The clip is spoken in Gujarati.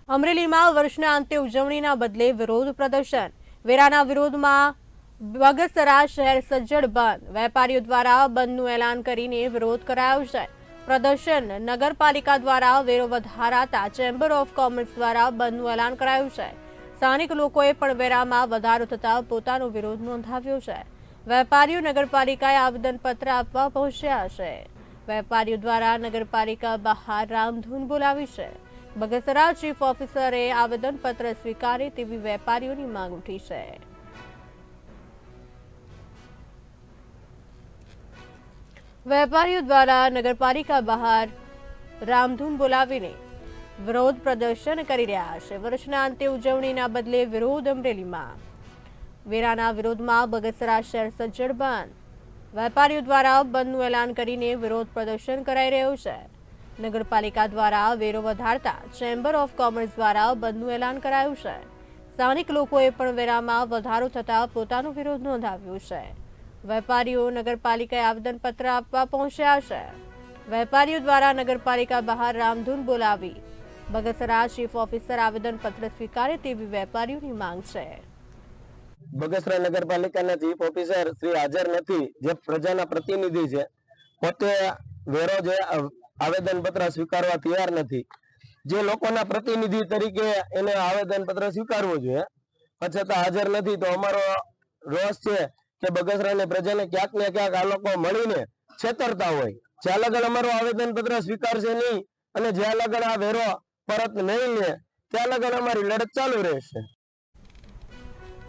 અમરેલીમાં વર્ષના અંતે ઉજવણીના બદલે વિરોધ પ્રદર્શન। વેરાના વિરોધમાં બગસરા શહેર સજ્જડ બંધ। વેપારીઓ દ્વારા બંધનું એલાન કરીને વિરોધ કરાયો છે। પ્રદર્શન નગરપાલિકા દ્વારા વેરો વધારાતા ચેમ્બર ઓફ કોમર્સ દ્વારા બંધનું એલાન કરાયું છે। સ્થાનિક લોકોએ પણ વેરામાં વધારો થતા પોતાનો વિરોધ નોંધાવ્યો છે। વેપારીઓ નગરપાલિકાએ આવેદનપત્ર આપવા પહોંચ્યા છે। વેપારીઓ દ્વારા નગરપાલિકા બહાર રામધૂન બોલાવી છે। બગસરા ચીફ ઓફિસરે આવેદનપત્ર સ્વીકારે તેવી વેપારીઓની માંગ ઉઠી છે। વેપારીઓ દ્વારા નગરપાલિકા બહાર રામધૂન બોલાવીને વિરોધ પ્રદર્શન કરી રહ્યા છે। વર્ષના અંતે ઉજવણીના બદલે વિરોધ। અમરેલીમાં વેરાના વિરોધમાં બગસરા શહેર સજ્જડ બંધ। વેપારીઓ દ્વારા બંધનું એલાન કરીને વિરોધ પ્રદર્શન કરાઈ રહ્યું છે। નગરપાલિકા દ્વારા વેરો વધારતા ચેમ્બર ઓફ કોમર્સ દ્વારા બંધનું એલાન કરાયું છે। સ્થાનિક લોકોએ પણ વેરામાં વધારો થતા પોતાનો વિરોધ નોંધાવ્યો છે। વેપારીઓ નગરપાલિકાએ આવેદનપત્ર આપવા પહોંચ્યા છે। વેપારીઓ દ્વારા નગરપાલિકા બહાર રામધૂન બોલાવી બગસરા ચીફ ઓફિસર આવેદનપત્ર સ્વીકારે તેવી વેપારીઓની માંગ છે। બગસરા નગરપાલિકાના ચીફ ઓફિસર શ્રી હાજર નથી, જે પ્રજાના પ્રતિનિધિ છે, પોતે વેરો જે આવેદનપત્ર સ્વીકારવા તૈયાર નથી। જે લોકોના પ્રતિનિધિ તરીકે એને આવેદનપત્ર સ્વીકારવું જોઈએ, છતાં હાજર નથી, તો અમારો રોષ છે કે બગસરાની પ્રજાને ક્યાંક ને ક્યાંક આ લોકો મળીને છેતરતા હોય। જ્યાં લગન અમારું આવેદનપત્ર સ્વીકારશે નહીં અને જ્યાં લગન આ વેરો પરત નહીં લે ત્યાં લગન અમારી લડત ચાલુ રહેશે।